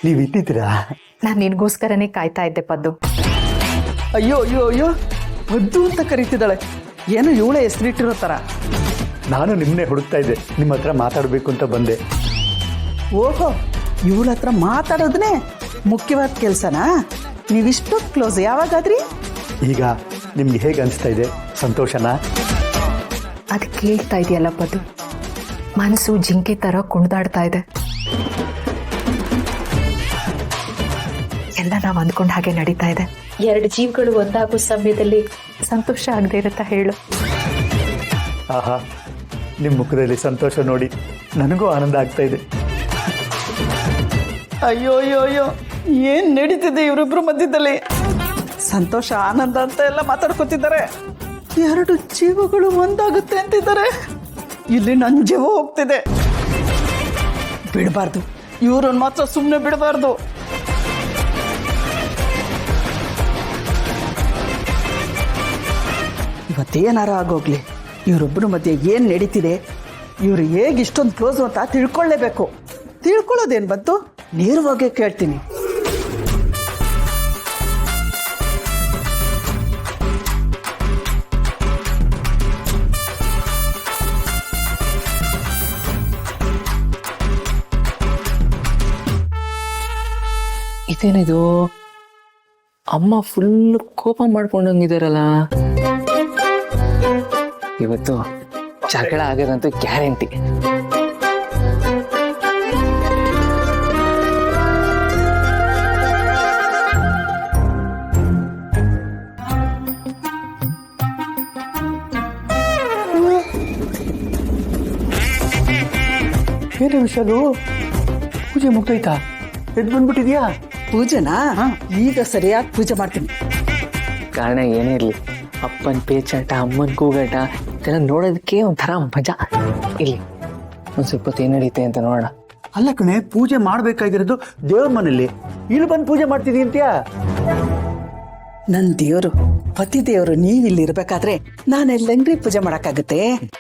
ನೀವು ಇಟ್ಟಿದ್ದೀರಾ? ನಾನು ನಿನಗೋಸ್ಕರನೇ ಕಾಯ್ತಾ ಇದ್ದೆ ಪದ್ದು. ಅಯ್ಯೋ ಅಯ್ಯೋ ಅಯ್ಯೋ, ಪದ್ದು ಅಂತ ಕರೀತಿದ್ದಾಳೆ. ಏನು ಇವಳೆ ಹೆಸರಿಟ್ಟಿರೋ ಥರ. ನಾನು ನಿಮ್ಮನ್ನೇ ಹುಡುಕ್ತಾ ಇದ್ದೆ, ನಿಮ್ಮ ಹತ್ರ ಮಾತಾಡಬೇಕು ಅಂತ ಬಂದೆ. ಓಹೋ, ಇವಳ ಹತ್ರ ಮಾತಾಡೋದನ್ನೇ ಮುಖ್ಯವಾದ ಕೆಲಸನಾ? ನೀವಿಷ್ಟು ಕ್ಲೋಸ್ ಯಾವಾಗಾದ್ರಿ? ಈಗ ನಿಮ್ಗೆ ಹೇಗೆ ಅನಿಸ್ತಾ ಇದೆ? ಸಂತೋಷನಾ? ಅದು ಕೇಳ್ತಾ ಇದೆಯಲ್ಲ ಪದ್ದು, ಮನಸ್ಸು ಜಿಂಕೆ ಥರ ಕುಣಿದಾಡ್ತಾ ಇದೆ. ಎಲ್ಲ ನಾವು ಅಂದ್ಕೊಂಡ ಹಾಗೆ ನಡೀತಾ ಇದೆ. ಎರಡು ಜೀವಗಳು ಒಂದಾಗೋ ಸಮಯದಲ್ಲಿ ಸಂತೋಷ ಆಗದೆ ಇರುತ್ತಾ ಹೇಳು? ಆಹಾ, ನಿಮ್ಮ ಮುಖದಲ್ಲಿ ಸಂತೋಷ ನೋಡಿ ನನಗೂ ಆನಂದ ಆಗ್ತಾ ಇದೆ. ಅಯ್ಯೋ ಅಯ್ಯೋ ಅಯ್ಯೋ, ಏನ್ ನಡೀತಿದೆ ಇವರಿಬ್ರು ಮಧ್ಯದಲ್ಲಿ? ಸಂತೋಷ ಆನಂದ ಅಂತ ಎಲ್ಲ ಮಾತಾಡ್ಕೊತಿದ್ದಾರೆ. ಎರಡು ಜೀವಗಳು ಒಂದಾಗುತ್ತೆ ಅಂತಿದ್ದಾರೆ. ಇಲ್ಲಿ ನನ್ನ ಜೀವ ಹೋಗ್ತಿದೆ. ಬಿಡಬಾರ್ದು, ಇವ್ರನ್ನ ಮಾತ್ರ ಸುಮ್ಮನೆ ಬಿಡಬಾರ್ದು. ಇವತ್ತೇನಾರ ಆಗೋಗ್ಲಿ, ಇವರೊಬ್ಬರ ಮಧ್ಯೆ ಏನ್ ನಡೀತಿದೆ, ಇವ್ರು ಹೇಗೆ ಇಷ್ಟೊಂದು ಕ್ಲೋಸ್ ಅಂತ ತಿಳ್ಕೊಳ್ಳೇಬೇಕು. ತಿಳ್ಕೊಳ್ಳೋದೇನು ಬಂತು, ನೇರವಾಗಿ ಕೇಳ್ತೀನಿ. ಇದೇನಿದು, ಅಮ್ಮ ಫುಲ್ ಕೋಪ ಮಾಡ್ಕೊಂಡಂಗಿದಾರಲ್ಲ. ಇವತ್ತು ಜಗಳ ಆಗೋದಂತೂ ಗ್ಯಾರಂಟಿ. ಏನೇ ವಿಷಯದು? ಪೂಜೆ ಮುಗ್ದೋಯ್ತಾ? ಎದ್ದು ಬಂದ್ಬಿಟ್ಟಿದ್ಯಾ? ಪೂಜೆನಾ? ಈಗ ಸರಿಯಾಗಿ ಪೂಜೆ ಮಾಡ್ತೀನಿ. ಕಾರಣ ಏನೇ ಇರ್ಲಿ, ಅಪ್ಪನ ಪೇಚಾಟ, ಅಮ್ಮನ ಕೂಗಾಟ ಇದೆಲ್ಲ ನೋಡೋದಕ್ಕೆ ಒಂಥರ ಮಜಾ. ಇಲ್ಲಿ ಒಂದ್ ಸ್ವಲ್ಪ ಹೊತ್ತು ಏನ್ ನಡೀತೆ ಅಂತ ನೋಡೋಣ. ಅಲ್ಲ ಕಣೆ, ಪೂಜೆ ಮಾಡ್ಬೇಕಾಗಿರೋದು ದೇವ್ರ ಮನೇಲಿ, ಇಲ್ಲಿ ಬಂದು ಪೂಜೆ ಮಾಡ್ತಿದೀಯ ಅಂತ್ಯಾ? ನನ್ ದೇವ್ರು, ಪತಿ ದೇವ್ರು ನೀವಿಲ್ಲಿ ಇರ್ಬೇಕಾದ್ರೆ ನಾನೆಲ್ಲಂಗ್ರಿ ಪೂಜೆ ಮಾಡಕ್ಕಾಗತ್ತೆ?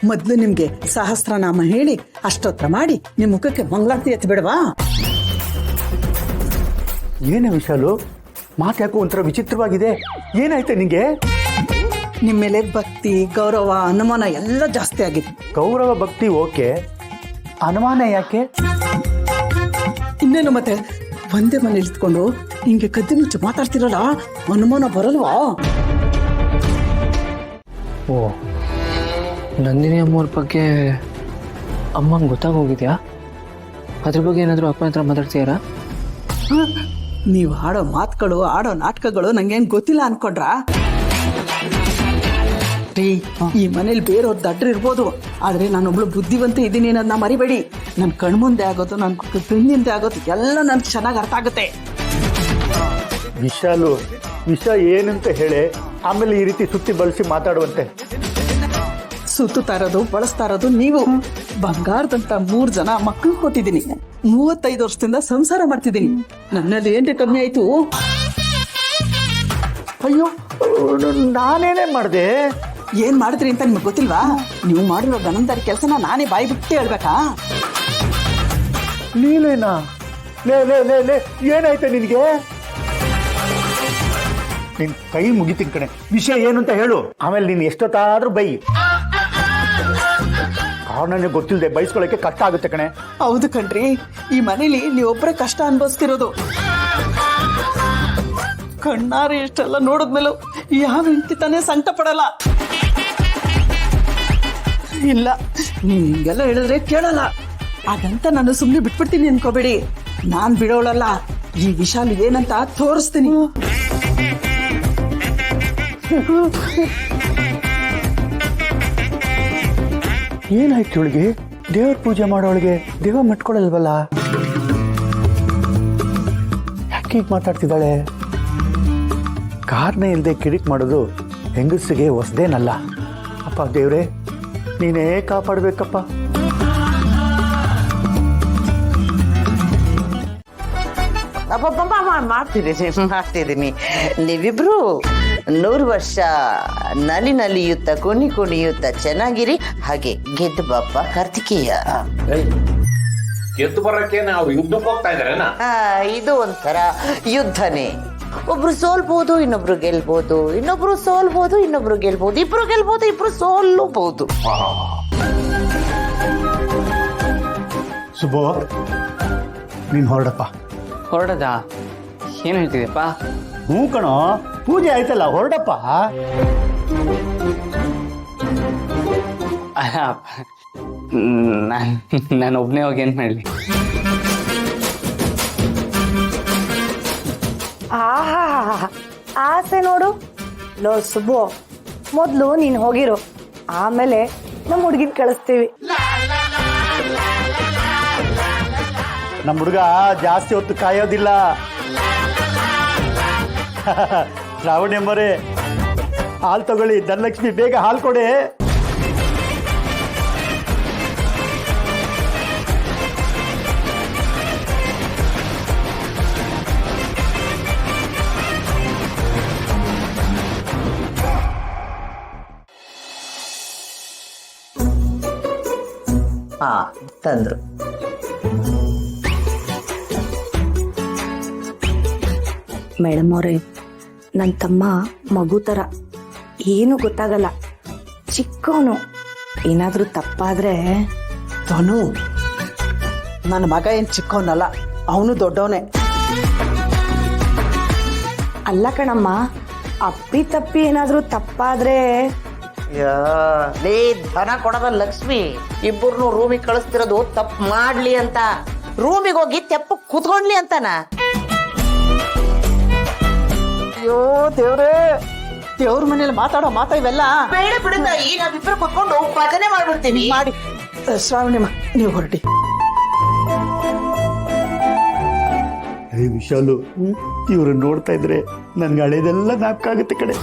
ಮೊದ್ಲು ನಿಮ್ಗೆ ಸಹಸ್ರನಾಮ ಹೇಳಿ ಅಷ್ಟೋತ್ರ ಮಾಡಿ ನಿಮ್ ಮುಖಕ್ಕೆ ಮಂಗಳಾರತಿ ಎತ್ತಿ ಬಿಡವಾ? ಏನೇ ವಿಶಾಲು, ಮಾತು ಯಾಕೋ ಒಂಥರ ವಿಚಿತ್ರವಾಗಿದೆ. ಏನಾಯ್ತೆ ನಿಂಗೆ? ನಿಮ್ ಮೇಲೆ ಭಕ್ತಿ, ಗೌರವ, ಅನುಮಾನ ಎಲ್ಲ ಜಾಸ್ತಿ ಆಗಿದೆ. ಗೌರವ ಭಕ್ತಿ ಓಕೆ, ಅನುಮಾನ ಯಾಕೆ? ಇನ್ನೇನು ಮತ್ತೆ, ಒಂದೇ ಮನೇಲಿ ಇತ್ಕೊಂಡು ಹಿಂಗೆ ಕದ್ದು ಮುಚ್ಚಿ ಮಾತಾಡ್ತಿರಲ್ಲ, ಅನುಮಾನ ಬರಲ್ವಾ? ಓ, ನಂದಿನಿ ಅಮ್ಮವ್ರ ಬಗ್ಗೆ ಅಮ್ಮಂಗೆ ಗೊತ್ತಾಗೋಗಿದ್ಯಾ? ಅದ್ರ ಬಗ್ಗೆ ಏನಾದರೂ ಅಪ್ಪನ ಹತ್ರ ಮಾತಾಡ್ತೀಯಾರಾ? ನೀವು ಆಡೋ ಮಾತುಗಳು, ಆಡೋ ನಾಟಕಗಳು ನಂಗೇನ್ ಗೊತ್ತಿಲ್ಲ ಅನ್ಕೊಂಡ್ರಾ? ಈ ಮನೇಲಿ ಬೇರೆಯವ್ರ ದಡ್ರು ಇರ್ಬೋದು, ಆದ್ರೆ ನಾನೊಬ್ಳು ಬುದ್ಧಿವಂತ ಇದ್ದೀನಿ ಅನ್ನೋದನ್ನ ಮರಿಬೇಡಿ. ನನ್ ಕಣ್ಮುಂದೆ ಆಗೋದು, ನನ್ ಕಣ್ಣಿಂದೆ ಆಗೋದು ಎಲ್ಲ ನನ್ಗೆ ಚೆನ್ನಾಗಿ ಅರ್ಥ ಆಗುತ್ತೆ. ವಿಶಾಲು, ವಿಷ ಏನಂತ ಹೇಳಿ ಆಮೇಲೆ ಈ ರೀತಿ ಸುತ್ತಿ ಬಳಸಿ ಮಾತಾಡುವಂತೆ. ಸುತ್ತುತ್ತಾ ಇರೋದು, ಬಳಸ್ತಾ ಇರೋದು ನೀವು. ಬಂಗಾರದಂತ 3 ಜನ ಮಕ್ಕಳು ಕೊಟ್ಟಿದ್ದೀನಿ. 35 ವರ್ಷದಿಂದ ಸಂಸಾರ ಮಾಡ್ತಿದ್ದೀನಿ. ನನ್ನಲ್ಲಿ ಏನ್ರಿ ಕಮ್ಮಿ ಆಯ್ತು? ಅಯ್ಯೋ, ನಾನೇನೇ ಮಾಡಿದೆ? ಏನ್ ಮಾಡಿದ್ರಿ ಅಂತ ನಿಮ್ಗೆ ಗೊತ್ತಿಲ್ವಾ? ನೀವು ಮಾಡಿರೋ ಗನಂದಾರಿ ಕೆಲಸನ ನಾನೇ ಬಾಯಿ ಬಿಟ್ಟು ಹೇಳ್ಬೇಕಾ? ನೀನೇನಾ? ಲೇ ಲೇ ಲೇ ಲೇ, ಏನಾಯ್ತು ನಿನಗೆ? ನಿನ್ ಕೈ ಮುಗಿತೀನಿ ಕಣೆ. ವಿಷಯ ಏನು ಅಂತ ಹೇಳು, ಆಮೇಲೆ ನೀನು ಎಷ್ಟೊತ್ತಾದ್ರೂ ಬೈ. ಕಾರಣನೇ ಗೊತ್ತಿಲ್ಲದೆ ಬಯಸ್ಕೊಳ್ಳೋಕೆ ಕಷ್ಟ ಆಗುತ್ತೆ ಕಣೆ. ಹೌದು ಕಣ್ರಿ, ಈ ಮನೇಲಿ ನೀವೊಬ್ಬರೇ ಕಷ್ಟ ಅನ್ಭವಿಸ್ತಿರೋದು. ಕಣ್ಣಾರೆ ಇಷ್ಟೆಲ್ಲ ನೋಡಿದ್ಮೇಲೂ ಯಾವ ಹೆಂಡತಿ ತಾನೇ ಸಂಕಟ ಪಡಲ್ಲ. ಇಲ್ಲ, ನೀವ್ ಹಿಂಗೆಲ್ಲ ಹೇಳಿದ್ರೆ ಕೇಳಲ್ಲ. ಹಾಗಂತ ನಾನು ಸುಮ್ಮನೆ ಬಿಟ್ಬಿಡ್ತೀನಿ ಅನ್ಕೋಬೇಡಿ. ನಾನ್ ಬಿಡೋಳಲ್ಲ. ಈ ವಿಶಾಲ್ ಏನಂತ ತೋರಿಸ್ತೀನಿ. ಏನಾಯ್ತು ಇವಳಿಗೆ? ದೇವ್ರ ಪೂಜೆ ಮಾಡೋಳಿಗೆ ದೇವ ಮೆಟ್ಕೊಳಲ್ವಲ್ಲ? ಯಾಕೆ ಹೀಗೆ ಮಾತಾಡ್ತಿದ್ದಾಳೆ? ಕಾರಣ ಇಲ್ಲದೆ ಕಿರಿಕ್ ಮಾಡೋದು ಹೆಂಗಸಿಗೆ ಹೊಸದೇನಲ್ಲ. ಅಪ್ಪ ದೇವ್ರೆ, ನೀನೇ ಕಾಪಾಡ್ಬೇಕಪ್ಪ. ಮಾಡ್ತಿದ್ದೀನಿ. ನೀವಿಬ್ರು 100 ವರ್ಷ ನಲಿ ನಲಿಯುತ್ತ ಕುಣಿಯುತ್ತ ಚೆನ್ನಾಗಿರಿ. ಹಾಗೆ ಗೆದ್ದು ಬಾಪ್ಪ ಕಾರ್ತಿಕೇಯ. ಗೆದ್ದು ಬರಕ್ಕೆ ನಾವು ಯುದ್ಧಕ್ಕೆ ಹೋಗ್ತಾ ಇದಾರೇನಾ? ಇದು ಒಂಥರ ಯುದ್ಧನೇ. ಒಬ್ರು ಸೋಲ್ಬಹುದು, ಇನ್ನೊಬ್ರು ಗೆಲ್ಬಹುದು, ಇನ್ನೊಬ್ರು ಸೋಲ್ಬಹುದು, ಇನ್ನೊಬ್ರು ಗೆಲ್ಬಹುದು, ಇಬ್ರು ಗೆಲ್ಬಹುದು, ಇಬ್ರು ಸೋಲ್ಬಹುದು. ಸುಬ್ಬು ನೀನು ಹೊರಡಪ್ಪ. ಹೊರಡದ? ಏನು ಹೇಳ್ತಿದ್ಯಪ್ಪ? ಹ್ಞೂ ಕಣೋ, ಪೂಜೆ ಆಯ್ತಲ್ಲ, ಹೊರಡಪ್ಪ. ಅಲ್ಲ, ನಾನು ಒಬ್ಬನೇ ಹೋಗಿ ಏನು ಮಾಡಲಿ? ಆಹಾ ಆಸೆ ನೋಡು. ಲೋ ಸುಬ್ಬು, ಮೊದಲು ನೀನು ಹೋಗಿರು, ಆಮೇಲೆ ನಮ್ಮ ಹುಡುಗಿನ ಕಳಿಸ್ತೀವಿ. ನಮ್ಮ ಹುಡುಗ ಜಾಸ್ತಿ ಹೊತ್ತು ಕಾಯೋದಿಲ್ಲ. ಶ್ರಾವಣಿ ಎಂಬರೇ, ಹಾಲು ತಗೊಳ್ಳಿ. ಧನಲಕ್ಷ್ಮಿ, ಬೇಗ ಹಾಲು ಕೊಡೆ. ತಂದ್ರು. ಮೇಡಮ್ ಅವರೇ, ನನ್ನ ತಮ್ಮ ಮಗು ಥರ, ಏನು ಗೊತ್ತಾಗಲ್ಲ, ಚಿಕ್ಕವನು. ಏನಾದರೂ ತಪ್ಪಾದ್ರೆ ತನು, ನನ್ನ ಮಗ ಏನು ಚಿಕ್ಕವನಲ್ಲ, ಅವನು ದೊಡ್ಡವನೇ. ಅಲ್ಲ ಕಣಮ್ಮ, ಅಪ್ಪಿ ತಪ್ಪಿ ಏನಾದರೂ ತಪ್ಪಾದ್ರೆ ಲೇ, ಧನ ಕೊಡದ ಲಕ್ಷ್ಮಿ, ಇಬ್ಬರನ್ನು ರೂಮಿಗೆ ಕಳಿಸ್ತಿರೋದು ತಪ್ಪು ಮಾಡ್ಲಿ ಅಂತ, ರೂಮಿಗೆ ಹೋಗಿ ತೆಪ್ಪು ಕೂತ್ಕೊಂಡ್ಲಿ ಅಂತನಾ? ಅಯ್ಯೋ ದೇವ್ರೇ, ದೇವ್ರ ಮನೇಲಿ ಮಾತಾಡೋ ಮಾತಾ ಇವೆಲ್ಲ. ಬೇಡ ಬಿಡುತ್ತ, ಈ ನಾವಿಬ್ರು ಕುತ್ಕೊಂಡು ಭಜನೆ ಮಾಡ್ಬಿಡ್ತೀವಿ. ಮಾಡಿ ಶ್ರಾವಣಿಮ್ಮ, ನೀವು ಹೊರಡಿ. ಏ ವಿಶಾಲು, ಇವ್ರನ್ನ ನೋಡ್ತಾ ಇದ್ರೆ ನನ್ಗೆ ಹಳೇದೆಲ್ಲ ಜ್ಞಾಪಕ ಆಗುತ್ತೆ ಕಡೆ.